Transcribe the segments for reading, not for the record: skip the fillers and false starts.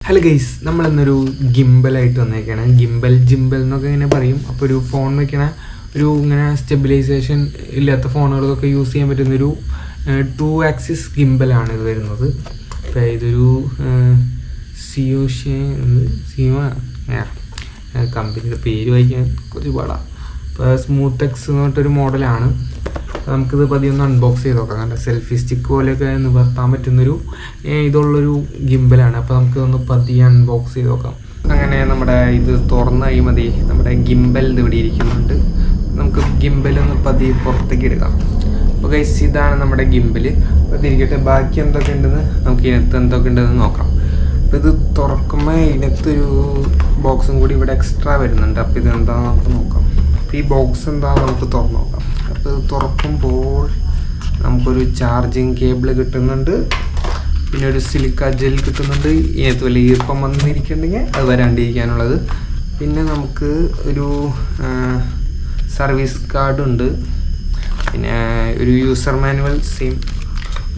Hello guys, നമ്മളിന്നൊരു ഗിംബലായിട്ട് വന്നേക്കാണ്. ജിംബൽ എന്നൊക്കെ ഇങ്ങനെ പറയും. അപ്പോൾ ഒരു ഫോൺ വെക്കണ ഒരു ഇങ്ങനെ സ്റ്റെബിലൈസേഷൻ ഇല്ലാത്ത ഫോണുകൾക്കൊക്കെ യൂസ് ചെയ്യാൻ പറ്റുന്നൊരു 2 ആക്സിസ് ഗിംബലാണ് ഇത് വരുന്നത്. അപ്പോൾ ഇതൊരു സിയോ കമ്പനിയുടെ പേര് വായിക്കാൻ കുറച്ച് പാടാണ്. അപ്പോൾ സ്മൂത്ത് എക്സ് എന്ന് പറഞ്ഞിട്ടൊരു മോഡലാണ്. നമുക്കിത് പതിയെ ഒന്ന് അൺബോക്സ് ചെയ്ത് നോക്കാം. കാരണം സെൽഫി സ്റ്റിക്ക് പോലെയൊക്കെ നിവർത്താൻ പറ്റുന്നൊരു ഇതുള്ളൊരു ഗിംബലാണ്. അപ്പോൾ നമുക്കിതൊന്ന് പതിയെ അൺബോക്സ് ചെയ്ത് നോക്കാം. അങ്ങനെ നമ്മുടെ ഇത് തുറന്നു കഴിയുമതി നമ്മുടെ ഗിംബൽ ഇവിടെ ഇരിക്കുന്നുണ്ട്. നമുക്ക് ഗിംബലൊന്ന് പതിയെ പുറത്തേക്ക് എടുക്കാം. അപ്പോൾ ഗൈസ്, ഇതാണ് നമ്മുടെ ഗിംബല്. അപ്പോൾ ഇതിരിക്കട്ടെ, ബാക്കി എന്തൊക്കെ ഉണ്ടെന്ന് നമുക്ക് ഇതിനകത്ത് എന്തൊക്കെ ഉണ്ടെന്ന് നോക്കാം. അപ്പോൾ ഇത് തുറക്കുമ്പോൾ ഇതിനകത്തൊരു ബോക്സും കൂടി ഇവിടെ എക്സ്ട്രാ വരുന്നുണ്ട്. അപ്പോൾ ഇതെന്താണെന്ന് നമുക്ക് നോക്കാം. അപ്പോൾ ഈ ബോക്സ് എന്താണെന്ന് നമുക്ക് തുറന്ന് നോക്കാം. അപ്പോൾ ഇത് തുറക്കുമ്പോൾ നമുക്കൊരു ചാർജിങ് കേബിൾ കിട്ടുന്നുണ്ട്, പിന്നെ ഒരു സിലിക്ക ജെൽ കിട്ടുന്നുണ്ട്. ഇതിനകത്ത് വല്ല ഈർപ്പം വന്നിരിക്കുന്നുണ്ടെങ്കിൽ അത് വരാണ്ടിരിക്കാനുള്ളത്. പിന്നെ നമുക്ക് ഒരു സർവീസ് കാർഡുണ്ട്, പിന്നെ ഒരു യൂസർ മാനുവൽ സെയിം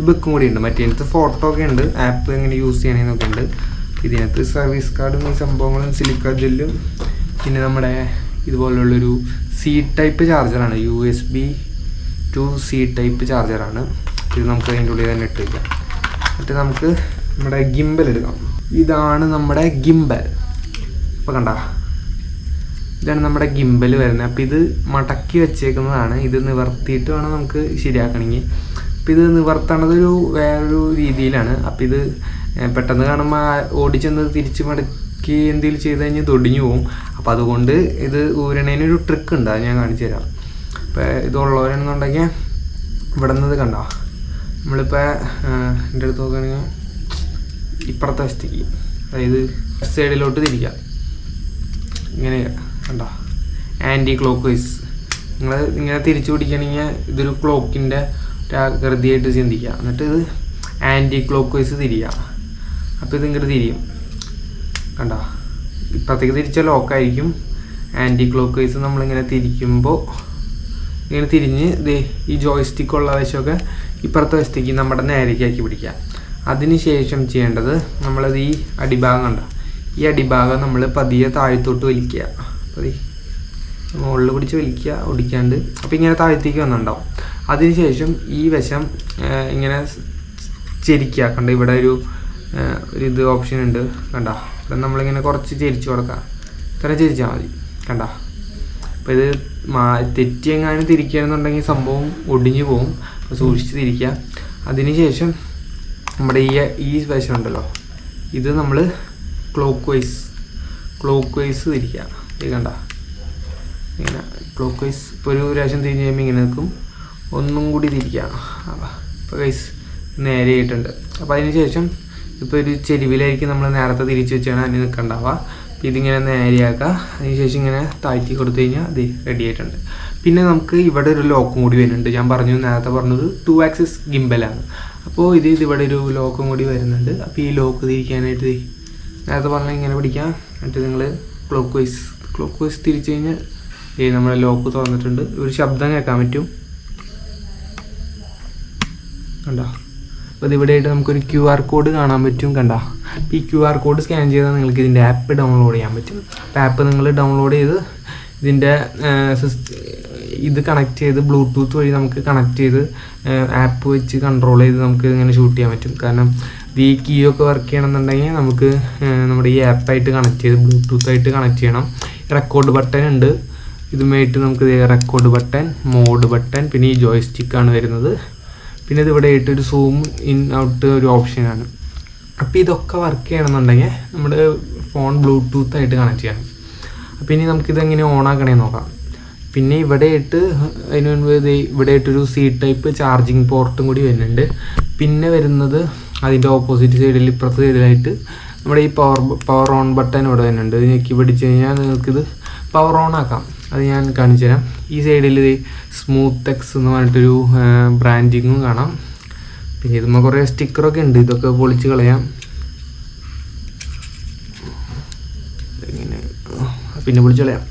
ബുക്കും കൂടി ഉണ്ട്. മറ്റേതിനകത്ത് ഫോട്ടോ ഒക്കെ ഉണ്ട്, ആപ്പ് എങ്ങനെ യൂസ് ചെയ്യണമെന്നൊക്കെ ഉണ്ട്. ഇതിനകത്ത് സർവീസ് കാർഡും ഈ സംഭവങ്ങളും സിലിക്ക ജെല്ലും, പിന്നെ നമ്മുടെ ഇതുപോലുള്ളൊരു C ടൈപ്പ് ചാർജറാണ്, USB to C ടൈപ്പ് ചാർജറാണ്. ഇത് നമുക്ക് അതിൻ്റെ ഉള്ളിൽ തന്നെ ഇട്ട് വയ്ക്കാം. എന്നിട്ട് നമുക്ക് നമ്മുടെ ഗിംബൽ എടുക്കാം. ഇതാണ് നമ്മുടെ ഗിംബൽ. അപ്പോൾ കണ്ട, ഇതാണ് നമ്മുടെ ഗിംബൽ വരുന്നത്. അപ്പോൾ ഇത് മടക്കി വെച്ചേക്കുന്നതാണ്. ഇത് നിവർത്തിയിട്ട് വേണം നമുക്ക് ശരിയാക്കണമെങ്കിൽ. അപ്പോൾ ഇത് നിവർത്തണതൊരു വേറൊരു രീതിയിലാണ്. അപ്പോൾ ഇത് പെട്ടെന്ന് കാണുമ്പോൾ ഓടിച്ചെന്ന് തിരിച്ച് മടക്കി എന്തെങ്കിലും ചെയ്ത് കഴിഞ്ഞാൽ തൊടിഞ്ഞു പോകും. അപ്പോൾ അതുകൊണ്ട് ഇത് ഊരണേനൊരു ട്രിക്ക് ഉണ്ട്, അത് ഞാൻ കാണിച്ചു തരാം. ഇപ്പോൾ ഇതുള്ളവരെന്നുണ്ടെങ്കിൽ ഇവിടെ നിന്ന് കണ്ട, നമ്മളിപ്പോൾ എൻ്റെ അടുത്ത് നോക്കുകയാണെങ്കിൽ ഇപ്പുറത്തെ വശത്തേക്ക്, അതായത് സൈഡിലോട്ട് തിരിക്കുക. ഇങ്ങനെ കണ്ട, ആൻറ്റി ക്ലോക്ക് വൈസ് നിങ്ങൾ ഇങ്ങനെ തിരിച്ചു പിടിക്കണമെങ്കിൽ ഇതൊരു ക്ലോക്കിൻ്റെ ആകൃതിയായിട്ട് ചിന്തിക്കുക. എന്നിട്ട് ഇത് ആൻറ്റി ക്ലോക്ക് വൈസ് തിരിയുക. അപ്പോൾ ഇത് ഇങ്ങോട്ട് തിരിയും. കണ്ട, ഇപ്പുറത്തേക്ക് തിരിച്ചാൽ ലോക്കായിരിക്കും. ആൻറ്റി ക്ലോക്ക് വൈസ് നമ്മളിങ്ങനെ തിരിക്കുമ്പോൾ ഇങ്ങനെ തിരിഞ്ഞ് ഈ ജോയ്സ്റ്റിക്കുള്ള വശമൊക്കെ ഇപ്പുറത്തെ വശത്തേക്ക് നമ്മുടെ നേരേക്കാക്കി പിടിക്കുക. അതിന് ശേഷം ചെയ്യേണ്ടത്, നമ്മളത് ഈ അടിഭാഗം കണ്ട, ഈ അടിഭാഗം നമ്മൾ പതിയെ താഴത്തോട്ട് വലിക്കുക. പതി മുകളിൽ പിടിച്ച് വലിക്കുക, ഒടിക്കാണ്ട്. അപ്പോൾ ഇങ്ങനെ താഴത്തേക്ക് വന്നിട്ടുണ്ടാവും. അതിനുശേഷം ഈ വശം ഇങ്ങനെ ചെരിക്കുക. കണ്ട, ഇവിടെ ഒരു ഇത് ഓപ്ഷൻ ഉണ്ട് കണ്ട. ഇവിടെ നമ്മളിങ്ങനെ കുറച്ച് ചെരിച്ച് കൊടുക്കാം. ഇത്ര ചെരിച്ചാൽ മതി. കണ്ട, അപ്പോൾ ഇത് തെറ്റിയെങ്ങാനും തിരിക്കുകയാണെന്നുണ്ടെങ്കിൽ സംഭവം ഒടിഞ്ഞു പോകും. അപ്പോൾ സൂക്ഷിച്ച് തിരിക്കുക. അതിനുശേഷം നമ്മുടെ ഈ വശം ഉണ്ടല്ലോ, ഇത് നമ്മൾ ക്ലോക്ക് വൈസ് തിരിക്കുക. ഇത് കണ്ട, ഇങ്ങനെ ക്ലോക്ക് വൈസ്. ഇപ്പോൾ ഒരു പ്രാവശ്യം തിരിഞ്ഞ് കഴിയുമ്പോൾ ഇങ്ങനെ നിൽക്കും. ഒന്നും കൂടി തിരിക്കുക. അപ്പോൾ ഗൈസ് നേരെ ആയിട്ടുണ്ട്. അപ്പോൾ അതിന് ശേഷം ഇപ്പോൾ ഒരു ചെരുവിലായിരിക്കും നമ്മൾ നേരത്തെ തിരിച്ച് വെച്ചാണ് അതിന് നിൽക്കണ്ടാവുക. ഇതിങ്ങനെ നേരെയാക്കുക. അതിനുശേഷം ഇങ്ങനെ താഴ്ത്തി കൊടുത്തു കഴിഞ്ഞാൽ അത് റെഡി ആയിട്ടുണ്ട്. പിന്നെ നമുക്ക് ഇവിടെ ഒരു ലോക്കും കൂടി വരുന്നുണ്ട്. ഞാൻ നേരത്തെ പറഞ്ഞത് 2 ആക്സിസ് ഗിംബലാണ്. അപ്പോൾ ഇവിടെ ഒരു ലോക്കും കൂടി വരുന്നുണ്ട്. അപ്പോൾ ഈ ലോക്ക് തിരിക്കാനായിട്ട് നേരത്തെ പറഞ്ഞാൽ ഇങ്ങനെ പിടിക്കാം. എന്നിട്ട് നിങ്ങൾ ക്ലോക്ക് വൈസ് തിരിച്ചു കഴിഞ്ഞാൽ നമ്മുടെ ലോക്ക് തുറന്നിട്ടുണ്ട്. ഒരു ശബ്ദം കേൾക്കാൻ പറ്റും കണ്ടോ. അപ്പോൾ ഇവിടെ ആയിട്ട് നമുക്കൊരു QR കോഡ് കാണാൻ പറ്റും കണ്ട. ഈ QR കോഡ് സ്കാൻ ചെയ്താൽ നിങ്ങൾക്ക് ഇതിൻ്റെ ആപ്പ് ഡൗൺലോഡ് ചെയ്യാൻ പറ്റും. അപ്പോൾ ആപ്പ് നിങ്ങൾ ഡൗൺലോഡ് ചെയ്ത് ഇതിൻ്റെ ഇത് കണക്ട് ചെയ്ത് ബ്ലൂടൂത്ത് വഴി നമുക്ക് കണക്ട് ചെയ്ത് ആപ്പ് വെച്ച് കൺട്രോൾ ചെയ്ത് നമുക്ക് ഇങ്ങനെ ഷൂട്ട് ചെയ്യാൻ പറ്റും. കാരണം ഈ കീ ഒക്കെ വർക്ക് ചെയ്യണമെന്നുണ്ടെങ്കിൽ നമുക്ക് നമ്മുടെ ഈ ആപ്പായിട്ട് കണക്ട് ചെയ്ത് ബ്ലൂടൂത്തായിട്ട് കണക്ട് ചെയ്യണം. റെക്കോർഡ് ബട്ടൺ ഉണ്ട്. ഇതുമായിട്ട് നമുക്ക് റെക്കോർഡ് ബട്ടൺ, മോഡ് ബട്ടൺ, പിന്നെ ഈ ജോയ്സ്റ്റിക്കാണ് വരുന്നത്. പിന്നെ ഇതിവിടെ ആയിട്ടൊരു സൂം ഇൻ ഔട്ട് ഒരു ഓപ്ഷനാണ്. അപ്പോൾ ഇതൊക്കെ വർക്ക് ചെയ്യണമെന്നുണ്ടെങ്കിൽ നമ്മുടെ ഫോൺ ബ്ലൂടൂത്തായിട്ട് കണക്ട് ചെയ്യണം. അപ്പോൾ ഇനി നമുക്കിതെങ്ങനെ ഓണാക്കണമെന്ന് നോക്കാം. പിന്നെ ഇവിടെ ആയിട്ട് അതിന് മുൻപ് ഇവിടെ ആയിട്ടൊരു C ടൈപ്പ് ചാർജിങ് പോർട്ടും കൂടി വരുന്നുണ്ട്. പിന്നെ വരുന്നത് അതിൻ്റെ ഓപ്പോസിറ്റ് സൈഡിൽ ഇപ്പുറത്തെ സൈഡിലായിട്ട് നമ്മുടെ ഈ പവർ ഓൺ ബട്ടൺ ഇവിടെ വരുന്നുണ്ട്. ഞെക്കി പിടിച്ച് കഴിഞ്ഞാൽ നിങ്ങൾക്കിത് പവർ ഓൺ ആക്കാം. അത് ഞാൻ കാണിച്ചു തരാം. ഈ സൈഡിൽ സ്മൂത്ത് എക്സ് എന്ന് പറഞ്ഞിട്ടൊരു ബ്രാൻഡിങ്ങും കാണാം. പിന്നെ ഇതുമ്പോൾ കുറേ സ്റ്റിക്കറൊക്കെ ഉണ്ട്. ഇതൊക്കെ പൊളിച്ച് കളയാം. ഇങ്ങനെ പിന്നെ പൊളിച്ച് കളയാം.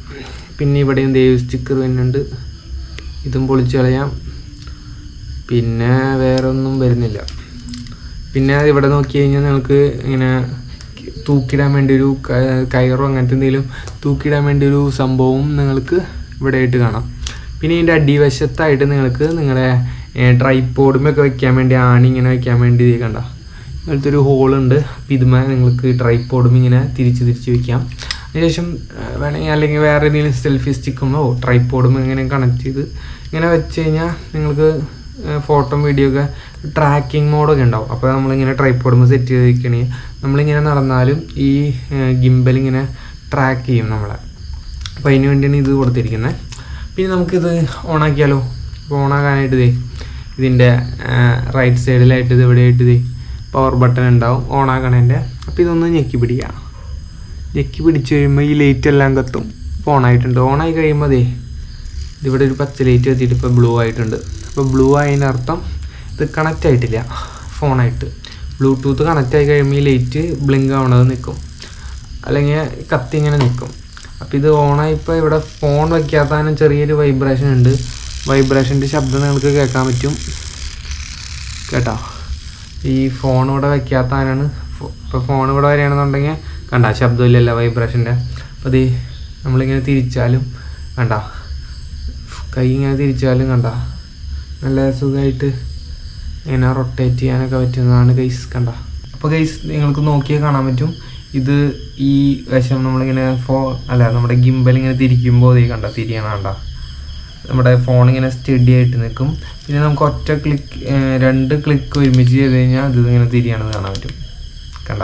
പിന്നെ ഇവിടെ സ്റ്റിക്കർ വരുന്നുണ്ട്. ഇതും പൊളിച്ച് കളയാം. പിന്നെ വേറെ ഒന്നും വരുന്നില്ല. പിന്നെ ഇവിടെ നോക്കി കഴിഞ്ഞാൽ നിങ്ങൾക്ക് ഇങ്ങനെ തൂക്കിയിടാൻ വേണ്ടി ഒരു കയറോ അങ്ങനത്തെ എന്തെങ്കിലും തൂക്കിയിടാൻ വേണ്ടി ഒരു സംഭവവും നിങ്ങൾക്ക് ഇവിടെ ആയിട്ട് കാണാം. പിന്നെ ഇതിൻ്റെ അടിവശത്തായിട്ട് നിങ്ങൾക്ക് നിങ്ങളുടെ ട്രൈപ്പോഡുമൊക്കെ വെക്കാൻ വേണ്ടി ആണി ഇങ്ങനെ വെക്കാൻ വേണ്ടി കണ്ട അങ്ങനത്തെ ഒരു ഹോളുണ്ട്. അപ്പോൾ ഇതുമേ നിങ്ങൾക്ക് ട്രൈപ്പോഡും ഇങ്ങനെ തിരിച്ച് വെക്കാം. അതിനുശേഷം വേണമെങ്കിൽ അല്ലെങ്കിൽ വേറെ ഏതെങ്കിലും സെൽഫി സ്റ്റിക്കുമോ ട്രൈപ്പോഡും ഇങ്ങനെ കണക്ട് ചെയ്ത് ഇങ്ങനെ വെച്ച് കഴിഞ്ഞാൽ നിങ്ങൾക്ക് ഫോട്ടോ വീഡിയോ ഒക്കെ ട്രാക്കിംഗ് മോഡൊക്കെ ഉണ്ടാവും. അപ്പോൾ നമ്മളിങ്ങനെ ട്രൈപ്പോഡും സെറ്റ് ചെയ്ത് വെക്കണമെങ്കിൽ നമ്മളിങ്ങനെ നടന്നാലും ഈ ഗിംബൽ ഇങ്ങനെ ട്രാക്ക് ചെയ്യും നമ്മളെ. അപ്പോൾ അതിന് വേണ്ടിയാണ് ഇത് കൊടുത്തിരിക്കുന്നത്. പിന്നെ നമുക്കിത് ഓണാക്കിയാലോ. അപ്പോൾ ഓണാക്കാനായിട്ട് ഇതിൻ്റെ റൈറ്റ് സൈഡിലായിട്ട് ഇത് എവിടെയായിട്ട് പവർ ബട്ടൺ ഉണ്ടാവും ഓണാക്കണേൻ്റെ. അപ്പോൾ ഇതൊന്ന് ഞെക്കി പിടിക്കുക. ഞെക്കി പിടിച്ച് കഴിയുമ്പോൾ ഈ ലൈറ്റ് എല്ലാം കത്തും. ഇപ്പോൾ ഓണായിട്ടുണ്ട്. ഓണായി കഴിയുമ്പോൾ ഇതിവിടെ ഒരു പച്ച ലൈറ്റ് കത്തിയിട്ട് ഇപ്പോൾ ബ്ലൂ ആയിട്ടുണ്ട്. അപ്പോൾ ബ്ലൂ ആയതിൻ്റെ അർത്ഥം ഇത് കണക്റ്റ് ആയിട്ടില്ല ഫോണായിട്ട്. ബ്ലൂടൂത്ത് കണക്റ്റ് ആയി കഴിയുമ്പോൾ ഈ ലൈറ്റ് ബ്ലിങ്ക് ആവണത് നിൽക്കും, അല്ലെങ്കിൽ കത്തി ഇങ്ങനെ നിൽക്കും. അപ്പോൾ ഇത് ഓണായിപ്പോൾ ഇവിടെ ഫോൺ വയ്ക്കാത്തതിനും ചെറിയൊരു വൈബ്രേഷൻ ഉണ്ട്. വൈബ്രേഷൻ്റെ ശബ്ദം നിങ്ങൾക്ക് കേൾക്കാൻ പറ്റും കേട്ടോ. ഈ ഫോൺ ഇവിടെ വയ്ക്കാത്തതിനാണ്. ഇപ്പോൾ ഫോൺ ഇവിടെ വരികയാണെന്നുണ്ടെങ്കിൽ കണ്ട ശബ്ദമില്ലല്ലോ വൈബ്രേഷൻ്റെ. അപ്പോൾ ഇത് നമ്മളിങ്ങനെ തിരിച്ചാലും കണ്ട, കൈ ഇങ്ങനെ തിരിച്ചാലും കണ്ട നല്ല സുഖമായിട്ട് ഇങ്ങനെ റൊട്ടേറ്റ് ചെയ്യാനൊക്കെ പറ്റുന്നതാണ് ഗൈസ്. കണ്ട അപ്പോൾ ഗൈസ് നിങ്ങൾക്ക് നോക്കിയാൽ കാണാൻ പറ്റും. ഇത് ഈ വശം നമ്മളിങ്ങനെ നമ്മുടെ ഗിംബൽ ഇങ്ങനെ തിരിക്കുമ്പോൾ കണ്ട തിരിയണ കണ്ട നമ്മുടെ ഫോണിങ്ങനെ സ്റ്റഡി ആയിട്ട് നിൽക്കും. പിന്നെ നമുക്ക് ഒറ്റ ക്ലിക്ക് 2 ക്ലിക്ക് ഒരുമിച്ച് ചെയ്ത് കഴിഞ്ഞാൽ ഇത് ഇങ്ങനെ തിരിയണത് കാണാൻ പറ്റും കണ്ട.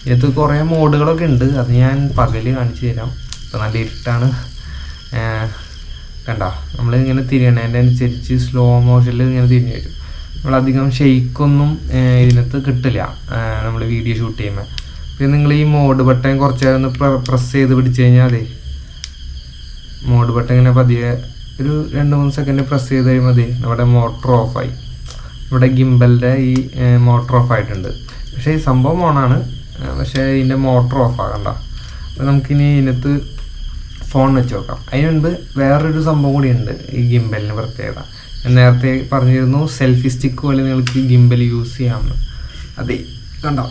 ഇതിനകത്ത് കുറേ മോഡുകളൊക്കെ ഉണ്ട്. അത് ഞാൻ പകൽ കാണിച്ചു തരാം. ഇപ്പോൾ നല്ല ഇരുട്ടാണ് കണ്ട. നമ്മളിങ്ങനെ തിരിയണതിൻ്റെ അനുസരിച്ച് സ്ലോ മോഷനിൽ ഇങ്ങനെ തിരിഞ്ഞു വരും. നമ്മളധികം ഷെയ്ക്കൊന്നും ഇതിനകത്ത് കിട്ടില്ല നമ്മൾ വീഡിയോ ഷൂട്ട് ചെയ്യുമ്പോൾ. പിന്നെ നിങ്ങൾ ഈ മോഡ് ബട്ടൺ കുറച്ച് നേരം ഒന്ന് പ്രസ് ചെയ്ത് പിടിച്ച് കഴിഞ്ഞാൽ മോഡ് ബട്ടൺ ഇങ്ങനെ പതിയെ ഒരു 2-3 സെക്കൻഡ് പ്രസ് ചെയ്ത് കഴിയുമ്പോൾ നമ്മുടെ മോട്ടർ ഓഫായി. ഇവിടെ ഗിംബലിൻ്റെ ഈ മോട്ടർ ഓഫ് ആയിട്ടുണ്ട്. പക്ഷേ ഈ സംഭവം ഓണാണ്, പക്ഷേ ഇതിൻ്റെ മോട്ടർ ഓഫാകണ്ട. അപ്പോൾ നമുക്കിനി ഇതിനകത്ത് ഫോൺ വെച്ച് നോക്കാം. അതിന് മുൻപ് വേറൊരു സംഭവം കൂടി ഉണ്ട് ഈ ഗിംബലിന് പ്രത്യേകത. ഞാൻ നേരത്തെ പറഞ്ഞിരുന്നു സെൽഫി സ്റ്റിക്ക് പോലെ നിങ്ങൾക്ക് ഗിംബൽ യൂസ് ചെയ്യാമെന്ന്. അതെ കണ്ടോ,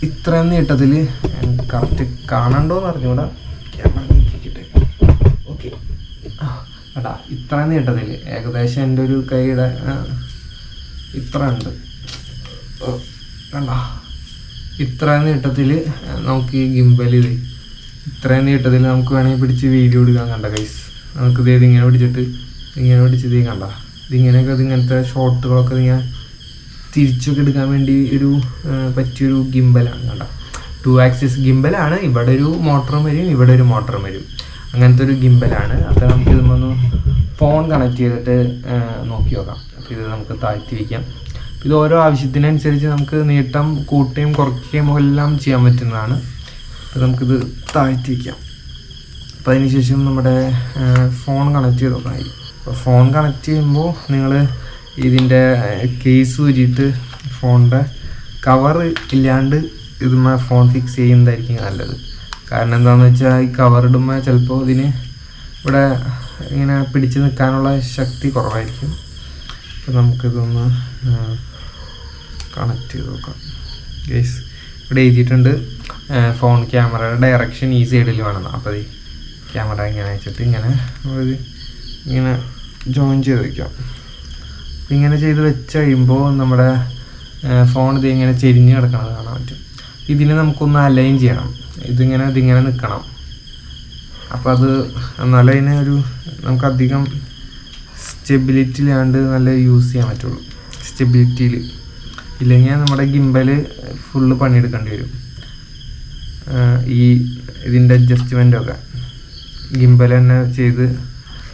ഇത്രയും നീട്ടത്തിൽ കറക്റ്റ് കാണണ്ടോയെന്ന് അറിഞ്ഞൂടാ. ക്യാമറ നീക്കിക്കിട്ടെ. ഓക്കെ കേട്ടാ, ഇത്രയും നീട്ടത്തിൽ ഏകദേശം എൻ്റെ ഒരു കൈയുടെ ഇത്ര ഉണ്ട് കണ്ട. ഇത്രയും നീട്ടത്തിൽ നമുക്ക് ഈ ഗിംബൽ ഇത്രയും നീട്ടത്തിൽ നമുക്ക് വേണമെങ്കിൽ പിടിച്ച് വീഡിയോ എടുക്കാൻ കണ്ട ഗൈസ്. നമുക്കിത് ഇതിങ്ങനെ പിടിച്ചിട്ട് കണ്ട ഇതിങ്ങനത്തെ ഷോട്ടുകളൊക്കെ ഇങ്ങനെ തിരിച്ചൊക്കെ എടുക്കാൻ വേണ്ടി പറ്റിയൊരു ഗിംബലാണ് കണ്ട. 2 ആക്സിസ് ഗിംബലാണ്. ഇവിടെ ഒരു മോട്ടറും വരും, ഇവിടെ ഒരു മോട്ടറും വരും. അങ്ങനത്തെ ഒരു ഗിംബലാണ്. അപ്പോൾ നമുക്ക് ഇതൊന്ന് ഫോൺ കണക്ട് ചെയ്തിട്ട് നോക്കി നോക്കാം. അപ്പോൾ ഇത് നമുക്ക് താഴ്ത്തി വയ്ക്കാം. ഇത് ഓരോ ആവശ്യത്തിനനുസരിച്ച് നമുക്ക് നീട്ടം കൂട്ടുകയും കുറയ്ക്കുകയും എല്ലാം ചെയ്യാൻ പറ്റുന്നതാണ്. അപ്പോൾ നമുക്കിത് താഴ്ത്തി വയ്ക്കാം. അപ്പോൾ അതിന് ശേഷം നമ്മുടെ ഫോൺ കണക്ട് ചെയ്ത് നോക്കാം. അപ്പോൾ ഫോൺ കണക്ട് ചെയ്യുമ്പോൾ നിങ്ങൾ ഇതിൻ്റെ കേസ് ഊരിയിട്ട് ഫോണിൻ്റെ കവർ ഇല്ലാണ്ട് ഇതുമ്മ ഫോൺ ഫിക്സ് ചെയ്യുന്നതായിരിക്കും നല്ലത്. കാരണം എന്താണെന്ന് വെച്ചാൽ ഈ കവർ ഇടുമ്പോൾ ചിലപ്പോൾ ഇതിന് ഇവിടെ ഇങ്ങനെ പിടിച്ച് നിൽക്കാനുള്ള ശക്തി കുറവായിരിക്കും. അപ്പോൾ നമുക്കിതൊന്ന് കണക്ട് ചെയ്ത് നോക്കാം ഗൈസ്. ഇവിടെ എഴുതിയിട്ടുണ്ട് ഫോൺ ക്യാമറയുടെ ഡയറക്ഷൻ ഈ സൈഡിൽ വേണമെന്ന്. അപ്പോൾ ഈ ക്യാമറ ഇങ്ങനെ വെച്ചിട്ട് ഇങ്ങനെ ജോയിൻ ചെയ്ത് വയ്ക്കാം. ഇങ്ങനെ ചെയ്ത് വെച്ച് കഴിയുമ്പോൾ നമ്മുടെ ഫോൺ ഇതിങ്ങനെ ചെരിഞ്ഞ് കിടക്കണത് കാണാൻ പറ്റും. ഇതിനെ നമുക്കൊന്ന് അലൈൻ ചെയ്യണം. ഇതിങ്ങനെ നിൽക്കണം. അപ്പോൾ അത് എന്നാലും അതിന് നമുക്കധികം സ്റ്റെബിലിറ്റി ഇല്ലാണ്ട് നല്ല യൂസ് ചെയ്യാൻ പറ്റുള്ളൂ. സ്റ്റെബിലിറ്റിയിൽ ഇല്ലെങ്കിൽ നമ്മുടെ ഗിംബൽ ഫുള്ള് പണിയെടുക്കേണ്ടി വരും. ഇതിൻ്റെ അഡ്ജസ്റ്റ്മെൻറ്റൊക്കെ ഗിംബൽ തന്നെ ചെയ്ത്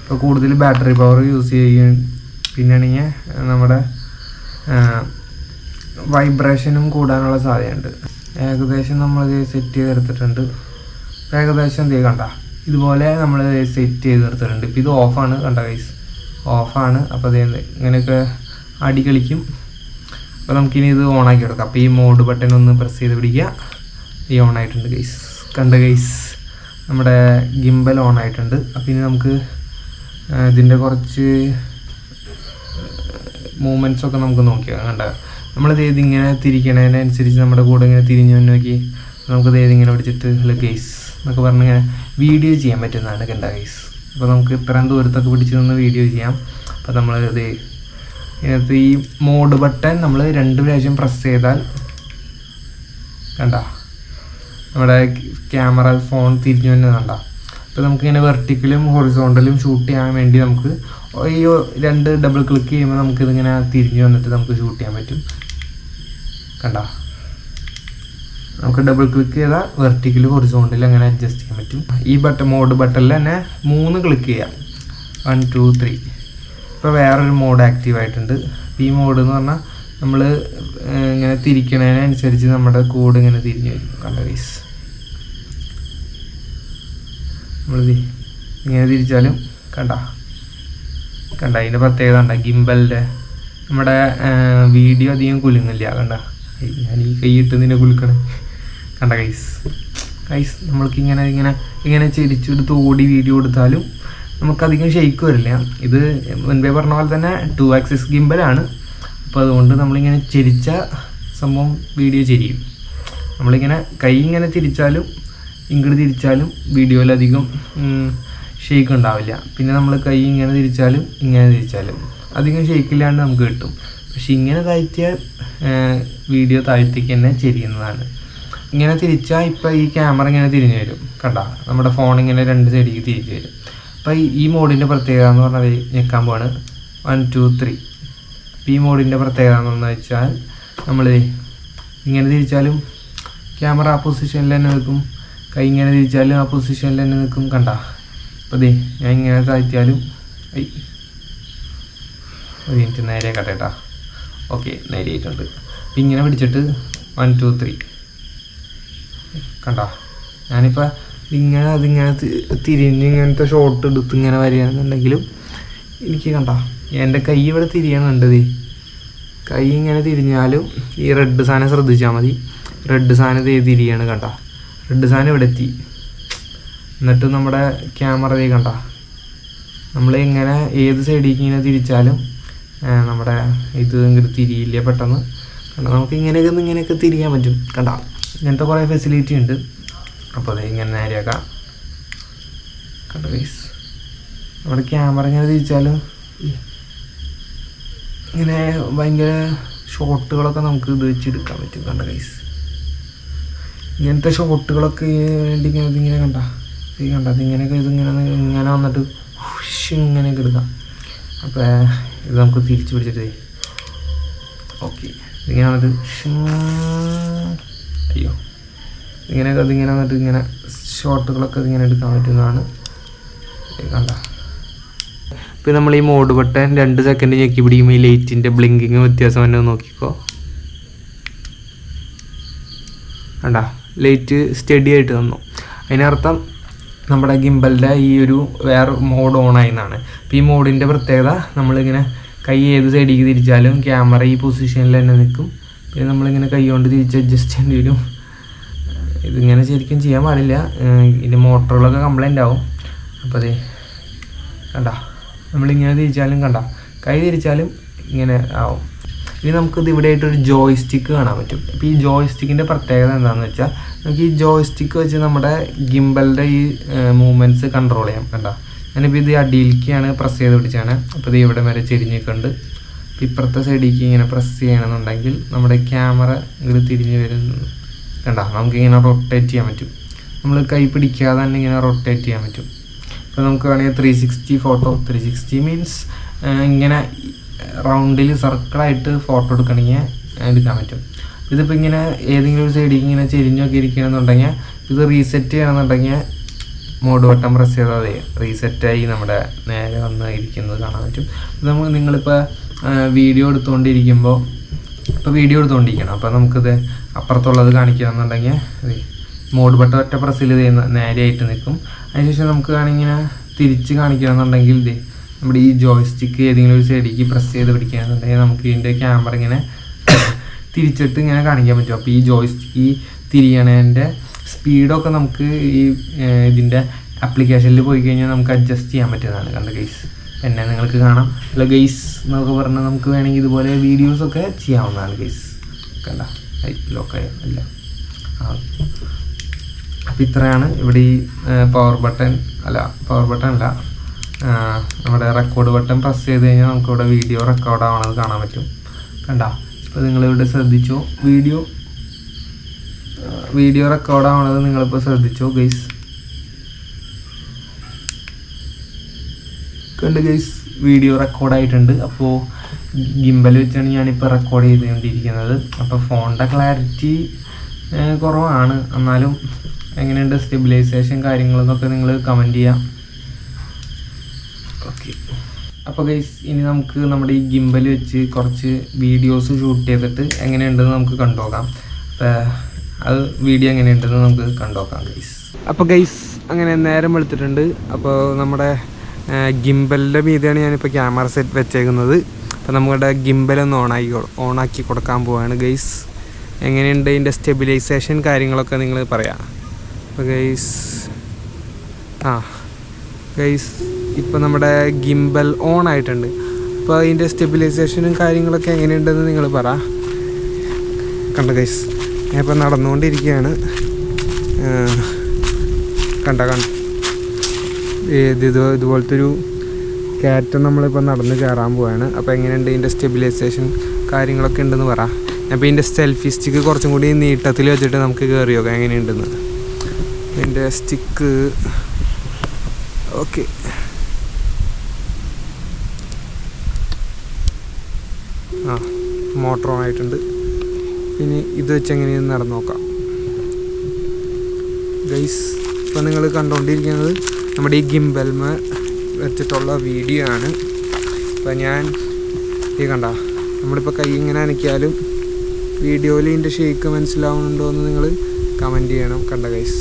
ഇപ്പോൾ കൂടുതൽ ബാറ്ററി പവർ യൂസ് ചെയ്യും. പിന്നെയാണെങ്കിൽ നമ്മുടെ വൈബ്രേഷനും കൂടാനുള്ള സാധ്യതയുണ്ട്. ഏകദേശം നമ്മൾ സെറ്റ് ചെയ്തെടുത്തിട്ടുണ്ട്. ഏകദേശം കണ്ട ഇതുപോലെ നമ്മൾ സെറ്റ് ചെയ്തെടുത്തിട്ടുണ്ട്. ഇപ്പോൾ ഇത് ഓഫാണ് കണ്ട ഗൈസ്, ഓഫാണ്. അപ്പോൾ ഇങ്ങനെയൊക്കെ അടി കളിക്കും. അപ്പോൾ നമുക്കിനി ഇത് ഓണാക്കി എടുക്കാം. അപ്പോൾ ഈ മോഡ് ബട്ടൺ ഒന്ന് പ്രസ് ചെയ്ത് പിടിക്കുക. ഈ ഓണായിട്ടുണ്ട് ഗൈസ്. കണ്ട ഗൈസ്, നമ്മുടെ ഗിംബൽ ഓണായിട്ടുണ്ട്. അപ്പോൾ ഇനി നമുക്ക് ഇതിൻ്റെ കുറച്ച് മൂവ്മെൻറ്റ്സൊക്കെ നമുക്ക് നോക്കിയാൽ കണ്ട. നമ്മളിത് ഇതിങ്ങനെ തിരിക്കണതിനനുസരിച്ച് നമ്മുടെ കൂടെ ഇങ്ങനെ തിരിഞ്ഞു നോക്കി നമുക്കത് ഏതിങ്ങനെ പിടിച്ചിട്ട് ഹലോ ഗൈസ് എന്നൊക്കെ പറഞ്ഞ് ഇങ്ങനെ വീഡിയോ ചെയ്യാൻ പറ്റുന്നതാണ് കണ്ട ഗൈസ്. അപ്പോൾ നമുക്ക് ഇത്രയും ദൂരത്തൊക്കെ പിടിച്ച് നിന്ന് വീഡിയോ ചെയ്യാം. അപ്പോൾ നമ്മൾ ഇത് ഇതിനകത്ത് ഈ മോഡ് ബട്ടൺ നമ്മൾ 2 പ്രാവശ്യം പ്രസ് ചെയ്താൽ കണ്ട നമ്മുടെ ക്യാമറ ഫോൺ തിരിഞ്ഞു തന്നെ കണ്ട. അപ്പോൾ നമുക്കിങ്ങനെ വെർട്ടിക്കലും ഹൊറിസോണ്ടലും ഷൂട്ട് ചെയ്യാൻ വേണ്ടി നമുക്ക് ഈ 2 ഡബിൾ ക്ലിക്ക് ചെയ്യുമ്പോൾ നമുക്കിതിങ്ങനെ തിരിഞ്ഞു വന്നിട്ട് നമുക്ക് ഷൂട്ട് ചെയ്യാൻ പറ്റും കണ്ട. നമുക്ക് ഡബിൾ ക്ലിക്ക് ചെയ്താൽ വെർട്ടിക്കൽ ഹൊറിസോണ്ടൽ അങ്ങനെ അഡ്ജസ്റ്റ് ചെയ്യാൻ പറ്റും. ഈ മോഡ് ബട്ടണിൽ തന്നെ 3 ക്ലിക്ക് ചെയ്യാം. 1 2 3. ഇപ്പോൾ വേറൊരു മോഡ് ആക്റ്റീവ് ആയിട്ടുണ്ട്. ഈ മോഡ് എന്ന് പറഞ്ഞാൽ നമ്മൾ ഇങ്ങനെ തിരിക്കണതിനനുസരിച്ച് നമ്മുടെ കോഡ് ഇങ്ങനെ തിരിഞ്ഞു വരും കണ്ട ഗൈസ്. നമ്മളിത് ഇങ്ങനെ തിരിച്ചാലും കണ്ട അതിൻ്റെ പ്രത്യേകത കണ്ട ഗിംബലിൻ്റെ നമ്മുടെ വീഡിയോ അധികം കുലുങ്ങില്ല കണ്ട. ഞാൻ ഈ കൈയിട്ട് നിന്നെ കുലുക്കണം കണ്ട ഗൈസ്. നമ്മൾക്ക് ഇങ്ങനെ ചെരിച്ചെടുത്ത് ഓടി വീഡിയോ എടുത്താലും നമുക്കധികം ഷെയ്ക്ക് വരില്ല. ഇത് മുൻപേ പറഞ്ഞ പോലെ തന്നെ 2 ആക്സിസ് ഗിംബലാണ്. അപ്പോൾ അതുകൊണ്ട് നമ്മളിങ്ങനെ ചെരിച്ച സംഭവം വീഡിയോ ചെരിയും. നമ്മളിങ്ങനെ കൈ ഇങ്ങനെ തിരിച്ചാലും ഇങ്ങോട്ട് തിരിച്ചാലും വീഡിയോയിലധികം ഷെയ്ക്ക് ഉണ്ടാവില്ല. പിന്നെ നമ്മൾ കൈ ഇങ്ങനെ തിരിച്ചാലും ഇങ്ങനെ തിരിച്ചാലും അധികം ഷെയ്ക്കില്ലാണ്ട് നമുക്ക് കിട്ടും. പക്ഷെ ഇങ്ങനെ താഴ്ത്തിയാൽ വീഡിയോ താഴ്ത്തിക്ക് തന്നെ ചെരിയുന്നതാണ്. ഇങ്ങനെ തിരിച്ചാൽ ഇപ്പോൾ ഈ ക്യാമറ ഇങ്ങനെ തിരിഞ്ഞു വരും കണ്ട. നമ്മുടെ ഫോൺ ഇങ്ങനെ 2 സൈഡിലേക്ക് തിരിച്ചു വരും. അപ്പോൾ ഈ മോഡിൻ്റെ പ്രത്യേകത എന്ന് പറഞ്ഞാൽ ഞെക്കാൻ പോവാണ് 1 2 3. ഈ മോഡിൻ്റെ പ്രത്യേകത എന്ന് വെച്ചാൽ നമ്മൾ ഇങ്ങനെ തിരിച്ചാലും ക്യാമറ ആ പൊസിഷനിൽ തന്നെ നിൽക്കും. കൈ ഇങ്ങനെ തിരിച്ചാലും ആ പൊസിഷനിൽ തന്നെ നിൽക്കും കണ്ട. അപ്പോൾ ഞാൻ ഇങ്ങനെ താഴ്ത്തിയാലും ഒരു മിനിറ്റ് നേരെ കട്ടേട്ടാ. ഓക്കെ നേരെയായിട്ടുണ്ട്. ഇങ്ങനെ പിടിച്ചിട്ട് 1 2 3 കണ്ട. ഞാനിപ്പോൾ അതിങ്ങനെ തിരിഞ്ഞ് ഇങ്ങനത്തെ ഷോട്ട് എടുത്ത് ഇങ്ങനെ വരികയാണെന്നുണ്ടെങ്കിലും എനിക്ക് കണ്ട എൻ്റെ കൈ ഇവിടെ തിരിയണുണ്ടത്. കൈ ഇങ്ങനെ തിരിഞ്ഞാലും ഈ റെഡ് സാധനം ശ്രദ്ധിച്ചാൽ മതി. റെഡ് സാധനം തിരിയാണ് കണ്ട. റെഡ് സാധനം ഇവിടെ എത്തി. എന്നിട്ട് നമ്മുടെ ക്യാമറ കണ്ട നമ്മളിങ്ങനെ ഏത് സൈഡിലേക്ക് ഇങ്ങനെ തിരിച്ചാലും നമ്മുടെ ഇത് ഇങ്ങോട്ട് തിരിയില്ല പെട്ടെന്ന് കണ്ട. നമുക്ക് ഇങ്ങനെയൊക്കെ തിരിയാൻ പറ്റും കണ്ട. ഇങ്ങനത്തെ കുറേ ഫെസിലിറ്റി ഉണ്ട്. അപ്പോൾ അത് ഇങ്ങനെ നേരെയാക്കാം കണ്ട ഗൈസ്. നമ്മുടെ ക്യാമറ ഇങ്ങനെ തിരിച്ചാലും ഇങ്ങനെ ഭയങ്കര ഷോട്ടുകളൊക്കെ നമുക്ക് ഇത് വെച്ചെടുക്കാൻ പറ്റും കണ്ട ഗൈസ്. ഇങ്ങനത്തെ ഷോട്ടുകളൊക്കെ വേണ്ടി ഇതിങ്ങനെ കണ്ട ഇതിങ്ങനെയൊക്കെ ഇങ്ങനെ വന്നിട്ട് ഇങ്ങനെയൊക്കെ എടുക്കാം. അപ്പോൾ ഇത് നമുക്ക് തിരിച്ച് പിടിച്ചിട്ട് ഓക്കെ ഇതിങ്ങനെ വന്നിട്ട് അയ്യോ അതിങ്ങനെ വന്നിട്ട് ഇങ്ങനെ ഷോട്ടുകളൊക്കെ ഇതിങ്ങനെ എടുക്കാൻ പറ്റുന്നതാണ് കണ്ട. ഇപ്പോൾ നമ്മൾ ഈ മോഡ് ബട്ടൺ 2 സെക്കൻഡ് ഞെക്കി പിടിക്കുമ്പോൾ ഈ ലൈറ്റിൻ്റെ ബ്ലിങ്കിങ് വ്യത്യാസം തന്നെ നോക്കിക്കോ കണ്ട. ലൈറ്റ് സ്റ്റഡി ആയിട്ട് തന്നു. അതിനർത്ഥം നമ്മുടെ ഗിംബലിൻ്റെ ഈ ഒരു വേറെ മോഡ് ഓണായി എന്നാണ്. അപ്പോൾ ഈ മോഡിൻ്റെ പ്രത്യേകത നമ്മളിങ്ങനെ കൈ ഏത് സൈഡിലേക്ക് തിരിച്ചാലും ക്യാമറ ഈ പൊസിഷനിൽ തന്നെ നിൽക്കും. പിന്നെ നമ്മളിങ്ങനെ കൈ കൊണ്ട് തിരിച്ച് അഡ്ജസ്റ്റ് ചെയ്യേണ്ടി വരും. ഇതിങ്ങനെ ശരിക്കും ചെയ്യാൻ പാടില്ല. ഇതിൻ്റെ മോട്ടറുകളൊക്കെ കംപ്ലൈൻ്റ് ആവും. അപ്പോൾ അതെ കണ്ട നമ്മളിങ്ങനെ തിരിച്ചാലും കണ്ട കൈ തിരിച്ചാലും ഇങ്ങനെ ആവും. ഇനി നമുക്കിത് ഇവിടെ ആയിട്ടൊരു ജോയ് സ്റ്റിക്ക് കാണാൻ പറ്റും. അപ്പോൾ ഈ ജോയ് സ്റ്റിക്കിൻ്റെ പ്രത്യേകത എന്താണെന്ന് വെച്ചാൽ നമുക്ക് ഈ ജോയ് സ്റ്റിക്ക് വെച്ച് നമ്മുടെ ഗിംബലിൻ്റെ ഈ മൂവ്മെൻറ്റ്സ് കൺട്രോൾ ചെയ്യാം കണ്ട. ഞാനിപ്പോൾ ഇത് അടിയിലേക്കാണ് പ്രസ് ചെയ്ത് പിടിച്ചാണ്. അപ്പോൾ ഇത് ഇവിടെ വരെ ചെരിഞ്ഞിട്ടുണ്ട്. അപ്പോൾ ഇപ്പുറത്തെ സൈഡിലേക്ക് ഇങ്ങനെ പ്രസ് ചെയ്യണമെന്നുണ്ടെങ്കിൽ നമ്മുടെ ക്യാമറ ഇങ്ങോട്ട് തിരിഞ്ഞ് വരുന്നു കണ്ട. നമുക്കിങ്ങനെ റൊട്ടേറ്റ് ചെയ്യാൻ പറ്റും. നമ്മൾ കൈ പിടിക്കാതെ തന്നെ ഇങ്ങനെ റൊട്ടേറ്റ് ചെയ്യാൻ പറ്റും. ഇപ്പോൾ നമുക്ക് വേണമെങ്കിൽ 360 ഫോട്ടോ 360 മീൻസ് ഇങ്ങനെ റൗണ്ടിൽ സർക്കിളായിട്ട് ഫോട്ടോ എടുക്കണമെങ്കിൽ എടുക്കാൻ പറ്റും. ഇതിപ്പോൾ ഇങ്ങനെ ഏതെങ്കിലും ഒരു സൈഡിലേക്ക് ഇങ്ങനെ ചെരിഞ്ഞൊക്കെ ഇരിക്കണമെന്നുണ്ടെങ്കിൽ ഇത് റീസെറ്റ് ചെയ്യണമെന്നുണ്ടെങ്കിൽ മോഡ് ബട്ടൺ പ്രസ് ചെയ്താൽ മതി. റീസെറ്റായി നമ്മുടെ നേരെ വന്ന് ഇരിക്കുന്നത് കാണാൻ പറ്റും. നമുക്ക് നിങ്ങളിപ്പോൾ വീഡിയോ എടുത്തുകൊണ്ടിരിക്കുമ്പോൾ വീഡിയോ എടുത്തുകൊണ്ടിരിക്കണം. അപ്പോൾ നമുക്കിത് അപ്പുറത്തുള്ളത് കാണിക്കണമെന്നുണ്ടെങ്കിൽ മോഡ് ബട്ടൺ ഒറ്റ പ്രസ്സിൽ നേരെയായിട്ട് നിൽക്കും. അതിനുശേഷം നമുക്ക് വേണമെങ്കിൽ തിരിച്ച് കാണിക്കണമെന്നുണ്ടെങ്കിൽ ഇത് നമ്മുടെ ഈ ജോയ് സ്റ്റിക്ക് ഏതെങ്കിലും ഒരു സൈഡിലേക്ക് പ്രസ് ചെയ്ത് പിടിക്കുകയാണെന്നുണ്ടെങ്കിൽ നമുക്ക് ഇതിൻ്റെ ക്യാമറ ഇങ്ങനെ തിരിച്ചിട്ട് ഇങ്ങനെ കാണിക്കാൻ പറ്റും. അപ്പോൾ ഈ ജോയ് സ്റ്റിക്ക് ഈ തിരിയണേൻ്റെ സ്പീഡൊക്കെ നമുക്ക് ഈ ഇതിൻ്റെ ആപ്ലിക്കേഷനിൽ പോയി കഴിഞ്ഞാൽ നമുക്ക് അഡ്ജസ്റ്റ് ചെയ്യാൻ പറ്റുന്നതാണ് കണ്ട ഗൈസ്. എന്നെ നിങ്ങൾക്ക് കാണാം അല്ല ഗൈസ് എന്നൊക്കെ പറഞ്ഞാൽ നമുക്ക് വേണമെങ്കിൽ ഇതുപോലെ വീഡിയോസൊക്കെ ചെയ്യാവുന്നതാണ് ഗൈസ് കണ്ട. ലോക്കായ അല്ല അപ്പോൾ ഇത്രയാണ് ഇവിടെ ഈ പവർ ബട്ടൺ അല്ല നമ്മുടെ റെക്കോർഡ് ബട്ടൺ പ്രസ് ചെയ്ത് കഴിഞ്ഞാൽ നമുക്കിവിടെ വീഡിയോ റെക്കോർഡ് ആവണത് കാണാൻ പറ്റും. കണ്ടോ? അപ്പോൾ നിങ്ങളിവിടെ ശ്രദ്ധിച്ചോ, വീഡിയോ റെക്കോർഡ് ആവണത് നിങ്ങളിപ്പോൾ ശ്രദ്ധിച്ചോ ഗൈസ്. കണ്ട് ഗൈസ്, വീഡിയോ റെക്കോർഡായിട്ടുണ്ട്. അപ്പോൾ ഗിംബൽ വെച്ചാണ് ഞാനിപ്പോൾ റെക്കോർഡ് ചെയ്തുകൊണ്ടിരിക്കുന്നത്. അപ്പോൾ ഫോണിൻ്റെ ക്ലാരിറ്റി കുറവാണ്, എന്നാലും എങ്ങനെയുണ്ട് സ്റ്റെബിലൈസേഷൻ കാര്യങ്ങളെന്നൊക്കെ നിങ്ങൾ കമൻറ്റ് ചെയ്യാം. ഓക്കെ, അപ്പോൾ ഗൈസ് ഇനി നമുക്ക് നമ്മുടെ ഈ ഗിംബൽ വെച്ച് കുറച്ച് വീഡിയോസ് ഷൂട്ട് ചെയ്തിട്ട് എങ്ങനെയുണ്ടെന്ന് നമുക്ക് കണ്ടുനോക്കാം. അപ്പോൾ അത് വീഡിയോ എങ്ങനെയുണ്ടെന്ന് നമുക്ക് കണ്ടുനോക്കാം ഗൈസ്. അപ്പോൾ ഗൈസ് അങ്ങനെ നേരം വെളുത്തിട്ടുണ്ട്. അപ്പോൾ നമ്മുടെ ഗിംബലിൻ്റെ മീതെയാണ് ഞാനിപ്പോൾ ക്യാമറ സെറ്റ് വെച്ചേക്കുന്നത്. അപ്പോൾ നമ്മുടെ ഗിംബലൊന്ന് ഓണാക്കി കൊടുക്കാൻ പോവാണ് ഗൈസ്. എങ്ങനെയുണ്ട് ഇതിൻ്റെ സ്റ്റെബിലൈസേഷൻ കാര്യങ്ങളൊക്കെ നിങ്ങൾ പറയാം. അപ്പോൾ ഗൈസ് ഇപ്പോൾ നമ്മുടെ ഗിംബൽ ഓൺ ആയിട്ടുണ്ട്. അപ്പോൾ അതിൻ്റെ സ്റ്റെബിലൈസേഷനും കാര്യങ്ങളൊക്കെ എങ്ങനെയുണ്ടെന്ന് നിങ്ങൾ പറ. കണ്ട ഗൈസ്, ഞാൻ ഇപ്പോൾ നടന്നുകൊണ്ടിരിക്കുകയാണ്. ഇതുപോലത്തെ ഒരു കയറ്റം നമ്മളിപ്പോൾ നടന്ന് കയറാൻ പോവാണ്. അപ്പോൾ എങ്ങനെയുണ്ട് ഇതിൻ്റെ സ്റ്റെബിലൈസേഷൻ കാര്യങ്ങളൊക്കെ ഉണ്ടെന്ന് പറ. അപ്പോൾ ഇതിൻ്റെ സെൽഫി സ്റ്റിക്ക് കുറച്ചും കൂടി നീട്ടത്തിൽ വെച്ചിട്ട് നമുക്ക് കയറി നോക്കാം എങ്ങനെയുണ്ടെന്ന്. ഇതിൻ്റെ സ്റ്റിക്ക് ഓക്കെ. മോട്ടർ ഓൺ ആയിട്ടുണ്ട്. ഇനി ഇത് വെച്ച് എങ്ങനെയെന്ന് നടന്നു നോക്കാം ഗൈസ്. ഇപ്പോൾ നിങ്ങൾ കണ്ടുകൊണ്ടിരിക്കുന്നത് നമ്മുടെ ഈ ഗിംബൽമ വെച്ചിട്ടുള്ള വീഡിയോ ആണ്. അപ്പോൾ ഞാൻ ഈ കണ്ട നമ്മളിപ്പോൾ കൈ ഇങ്ങനെ അനക്കിയാലും വീഡിയോയിൽ ഇതിൻ്റെ ഷേക്ക് മനസ്സിലാവുന്നുണ്ടോ എന്ന് നിങ്ങൾ കമൻറ്റ് ചെയ്യണം. കണ്ട ഗൈസ്,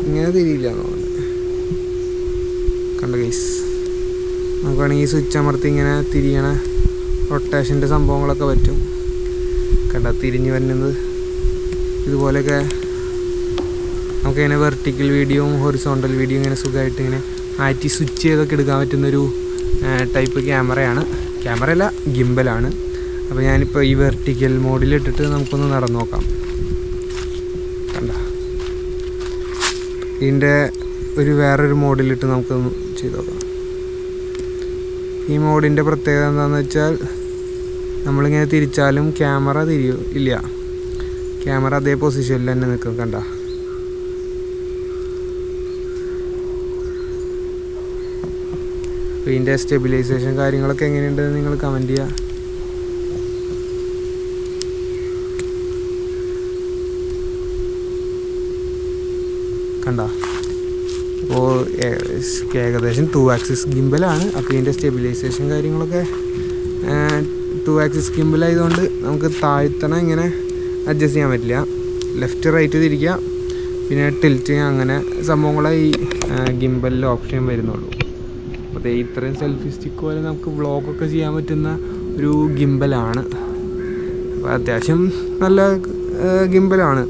ഇങ്ങനെ തിരിയില്ല തോന്നുന്നു. കണ്ട ഗൈസ്, നമുക്ക് വേണമെങ്കിൽ സ്വിച്ച് അമർത്തി ഇങ്ങനെ തിരിയണ റൊട്ടേഷൻ്റെ സംഭവങ്ങളൊക്കെ പറ്റും. കണ്ട തിരിഞ്ഞ് വരുന്നത് ഇതുപോലെയൊക്കെ നമുക്കിങ്ങനെ വെർട്ടിക്കൽ വീഡിയോയും ഹൊറിസോണ്ടൽ വീഡിയോ ഇങ്ങനെ സുഖമായിട്ട് ഇങ്ങനെ മാറ്റി സ്വിച്ച് ചെയ്തൊക്കെ എടുക്കാൻ പറ്റുന്നൊരു ടൈപ്പ് ക്യാമറയല്ല ഗിംബലാണ്. അപ്പോൾ ഞാനിപ്പോൾ ഈ വെർട്ടിക്കൽ മോഡിലിട്ടിട്ട് നമുക്കൊന്ന് നടന്നു നോക്കാം. കണ്ട ഇതിൻ്റെ വേറൊരു മോഡിലിട്ട് നമുക്കൊന്ന് ചെയ്ത് നോക്കാം. ഈ മോഡിൻ്റെ പ്രത്യേകത എന്താണെന്ന് വെച്ചാൽ നമ്മളിങ്ങനെ തിരിച്ചാലും ക്യാമറ ഇല്ല, ക്യാമറ അതേ പൊസിഷനിൽ തന്നെ നിൽക്കും. കണ്ട അപ്പോൾ ഇതിൻ്റെ സ്റ്റെബിലൈസേഷൻ കാര്യങ്ങളൊക്കെ എങ്ങനെയുണ്ടെന്ന് നിങ്ങൾ കമൻറ്റ് ചെയ്യുക. കണ്ട അപ്പോൾ ഏകദേശം 2 ആക്സിസ് ഗിംബലാണ്. അപ്പോൾ ഇതിൻ്റെ സ്റ്റെബിലൈസേഷൻ കാര്യങ്ങളൊക്കെ 2 ആക്സിസ് ഗിംബൽ ആയതുകൊണ്ട് നമുക്ക് താഴ്ത്തണം ഇങ്ങനെ അഡ്ജസ്റ്റ് ചെയ്യാൻ പറ്റില്ല. ലെഫ്റ്റ് റൈറ്റ് തിരിക്കുക, പിന്നെ ടിൽറ്റ് ചെയ്യുക, അങ്ങനെ സംഭവങ്ങളെ ഈ ഗിംബലിൽ ഓപ്ഷൻ വരുന്നുള്ളൂ. അപ്പോൾ ഇത്രയും സെൽഫി സ്റ്റിക്ക് പോലെ നമുക്ക് വ്ളോഗൊക്കെ ചെയ്യാൻ പറ്റുന്ന ഒരു ഗിംബലാണ്. അപ്പോൾ അത്യാവശ്യം നല്ല ഗിംബലാണ്,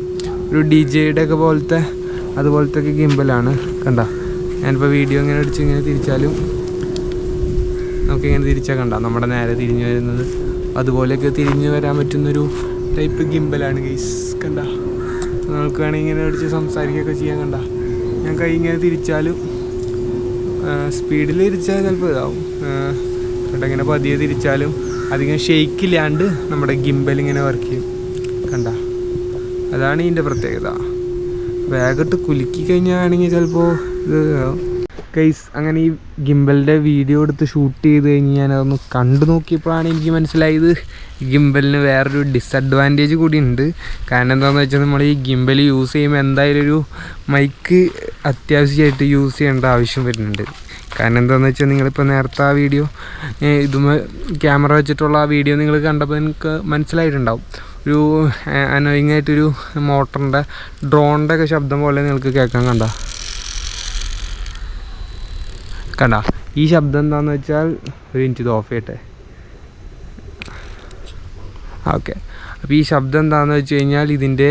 ഒരു DJ-യുടെ ഒക്കെ അതുപോലത്തെ ഒക്കെ ഗിംബലാണ്. കണ്ട ഞാനിപ്പോൾ വീഡിയോ ഇങ്ങനെ അടിച്ച് ഇങ്ങനെ തിരിച്ചാലും നമുക്കിങ്ങനെ തിരിച്ചാൽ കണ്ട നമ്മുടെ നേരെ തിരിഞ്ഞു വരുന്നത് അതുപോലെയൊക്കെ തിരിഞ്ഞു വരാൻ പറ്റുന്നൊരു ടൈപ്പ് ഗിംബലാണ് ഗൈസ്. കണ്ട നമുക്ക് വേണമെങ്കിൽ ഇങ്ങനെ അടിച്ച് സംസാരിക്കുകയൊക്കെ ചെയ്യാൻ. കണ്ട ഞാൻ കൈ ഇങ്ങനെ തിരിച്ചാലും സ്പീഡിൽ തിരിച്ചാൽ ചിലപ്പോൾ ഇതാവും. ഇങ്ങനെ പതിയെ തിരിച്ചാലും അധികം ഷെയ്ക്കില്ലാണ്ട് നമ്മുടെ ഗിംബൽ ഇങ്ങനെ വർക്ക് ചെയ്യും. കണ്ട അതാണ് ഇതിൻ്റെ പ്രത്യേകത. വേഗത്ത് കുലുക്കി കഴിഞ്ഞാൽ ആണെങ്കിൽ ചിലപ്പോൾ ഇത് ഗൈസ്. അങ്ങനെ ഈ ഗിംബലിൻ്റെ വീഡിയോ എടുത്ത് ഷൂട്ട് ചെയ്ത് കഴിഞ്ഞ് ഞാനതൊന്ന് കണ്ടു നോക്കിയപ്പോഴാണ് എനിക്ക് മനസ്സിലായത് ഗിംബലിന് വേറൊരു ഡിസഡ്വാൻറ്റേജ് കൂടി ഉണ്ട്. കാരണം എന്താണെന്ന് വെച്ചാൽ നമ്മൾ ഈ ഗിംബൽ യൂസ് ചെയ്യുമ്പോൾ എന്തായാലും ഒരു മൈക്ക് അത്യാവശ്യമായിട്ട് യൂസ് ചെയ്യേണ്ട ആവശ്യം വരുന്നുണ്ട്. കാരണം എന്താണെന്ന് വെച്ചാൽ നിങ്ങളിപ്പോൾ നേരത്തെ ആ വീഡിയോ ക്യാമറ വെച്ചിട്ടുള്ള ആ വീഡിയോ നിങ്ങൾ കണ്ടപ്പോൾ നിങ്ങൾക്ക് മനസ്സിലായിട്ടുണ്ടാവും. ഒരു അനോയിങ് ആയിട്ടൊരു മോട്ടറിൻ്റെ ഡ്രോണിൻ്റെ ഒക്കെ ശബ്ദം പോലെ നിങ്ങൾക്ക് കേൾക്കാൻ. കണ്ട ഈ ശബ്ദം എന്താണെന്ന് വെച്ചാൽ ഒരു മിനിറ്റ് ഇത് ഓഫ് ചെയ്യട്ടെ. ഓക്കെ, അപ്പോൾ ഈ ശബ്ദം എന്താണെന്ന് വെച്ച് കഴിഞ്ഞാൽ ഇതിൻ്റെ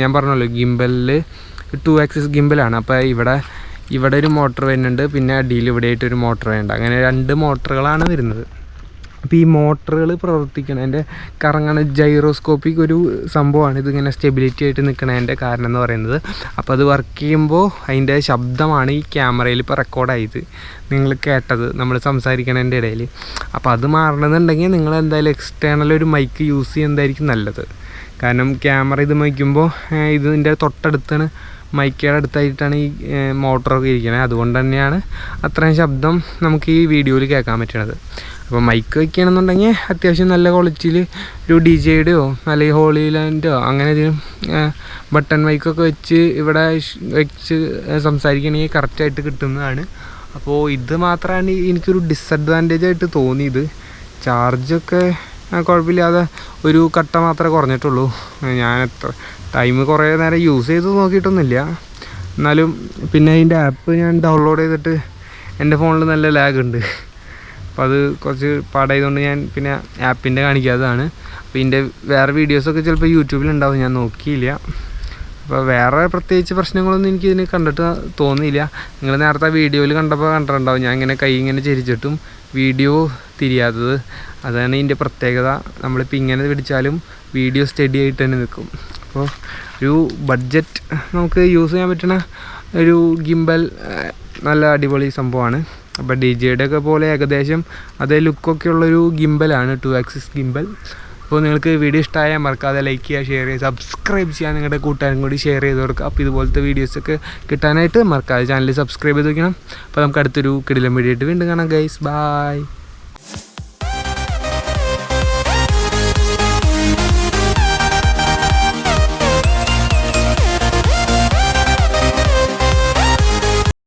ഞാൻ പറഞ്ഞല്ലോ ഗിംബലിൽ 2 ആക്സിസ് ഗിംബലാണ്. അപ്പോൾ ഇവിടെ ഒരു മോട്ടർ വരുന്നുണ്ട്, പിന്നെ അടിയിൽ ഇവിടെ ആയിട്ടൊരു മോട്ടർ വരുന്നുണ്ട്. അങ്ങനെ 2 മോട്ടറുകളാണ് വരുന്നത്. അപ്പോൾ ഈ മോട്ടറുകൾ പ്രവർത്തിക്കണം, അതിൻ്റെ കറങ്ങണ ജൈറോസ്കോപ്പിക് ഒരു സംഭവമാണ് ഇതിങ്ങനെ സ്റ്റെബിലിറ്റി ആയിട്ട് നിൽക്കണതിൻ്റെ കാരണം എന്ന് പറയുന്നത്. അപ്പോൾ അത് വർക്ക് ചെയ്യുമ്പോൾ അതിൻ്റെ ശബ്ദമാണ് ഈ ക്യാമറയിൽ ഇപ്പോൾ റെക്കോർഡായത് നിങ്ങൾ കേട്ടത് നമ്മൾ സംസാരിക്കണതിൻ്റെ ഇടയിൽ. അപ്പോൾ അത് മാറണമെന്നുണ്ടെങ്കിൽ നിങ്ങൾ എന്തായാലും എക്സ്റ്റേണൽ ഒരു മൈക്ക് യൂസ് ചെയ്യുന്നതായിരിക്കും നല്ലത്. കാരണം ക്യാമറ ഇത് വയ്ക്കുമ്പോൾ ഇതിൻ്റെ തൊട്ടടുത്താണ്, മൈക്കയുടെ അടുത്തായിട്ടാണ് ഈ മോട്ടറൊക്കെ ഇരിക്കുന്നത്. അതുകൊണ്ട് തന്നെയാണ് അത്രയും ശബ്ദം നമുക്ക് ഈ വീഡിയോയിൽ കേൾക്കാൻ പറ്റണത്. അപ്പോൾ മൈക്ക് വയ്ക്കുകയാണെന്നുണ്ടെങ്കിൽ അത്യാവശ്യം നല്ല ക്വാളിറ്റിയിൽ ഒരു DJയുടെയോ അല്ലെങ്കിൽ ഹോളിലാൻഡോ അങ്ങനെ ഇതിനും ബട്ടൺ മൈക്കൊക്കെ വെച്ച് ഇവിടെ വെച്ച് സംസാരിക്കണമെങ്കിൽ കറക്റ്റായിട്ട് കിട്ടുന്നതാണ്. അപ്പോൾ ഇത് മാത്രമാണ് എനിക്കൊരു ഡിസഡ്വാൻറ്റേജ് ആയിട്ട് തോന്നിയത്. ചാർജൊക്കെ കുഴപ്പമില്ലാതെ ഒരു കട്ട മാത്രമേ കുറഞ്ഞിട്ടുള്ളൂ. ഞാൻ ടൈം കുറേ നേരം യൂസ് ചെയ്ത് നോക്കിയിട്ടൊന്നുമില്ല. എന്നാലും പിന്നെ അതിൻ്റെ ആപ്പ് ഞാൻ ഡൗൺലോഡ് ചെയ്തിട്ട് എൻ്റെ ഫോണിൽ നല്ല ലാഗ് ഉണ്ട്. അപ്പോൾ അത് കുറച്ച് പാടായതുകൊണ്ട് ഞാൻ പിന്നെ ആപ്പിൻ്റെ കാണിക്കാത്തതാണ്. അപ്പോൾ ഇതിൻ്റെ വേറെ വീഡിയോസൊക്കെ ചിലപ്പോൾ യൂട്യൂബിലുണ്ടാവും, ഞാൻ നോക്കിയില്ല. അപ്പോൾ വേറെ പ്രത്യേകിച്ച് പ്രശ്നങ്ങളൊന്നും എനിക്കിതിന് കണ്ടിട്ട് തോന്നിയില്ല. നിങ്ങൾ നേരത്തെ വീഡിയോയിൽ കണ്ടിട്ടുണ്ടാവും ഞാൻ ഇങ്ങനെ കൈ ഇങ്ങനെ ചരിച്ചിട്ടും വീഡിയോ തിരിയാത്തത്. അതാണ് ഇതിൻ്റെ പ്രത്യേകത. നമ്മളിപ്പോൾ ഇങ്ങനെ പിടിച്ചാലും വീഡിയോ സ്റ്റഡി ആയിട്ട് തന്നെ നിൽക്കും. അപ്പോൾ ഒരു ബഡ്ജറ്റ് നമുക്ക് യൂസ് ചെയ്യാൻ പറ്റുന്ന ഒരു ഗിംബൽ നല്ല അടിപൊളി സംഭവമാണ്. അപ്പോൾ DJയുടെ ഒക്കെ പോലെ ഏകദേശം അതേ ലുക്കൊക്കെ ഉള്ളൊരു ഗിംബലാണ്, 2 ആക്സിസ് ഗിംബൽ. അപ്പോൾ നിങ്ങൾക്ക് വീഡിയോ ഇഷ്ടമായാൽ മറക്കാതെ ലൈക്ക് ചെയ്യുക, ഷെയർ ചെയ്യുക, സബ്സ്ക്രൈബ് ചെയ്യാൻ നിങ്ങളുടെ കൂട്ടുകാരും കൂടി ഷെയർ ചെയ്ത് കൊടുക്കുക. അപ്പോൾ ഇതുപോലത്തെ വീഡിയോസൊക്കെ കിട്ടാനായിട്ട് മറക്കാതെ ചാനൽ സബ്സ്ക്രൈബ് ചെയ്ത് വയ്ക്കണം. അപ്പോൾ നമുക്ക് അടുത്തൊരു കിടിലം വീഡിയോ ആയിട്ട് വീണ്ടും കാണാം ഗൈസ്. ബൈ.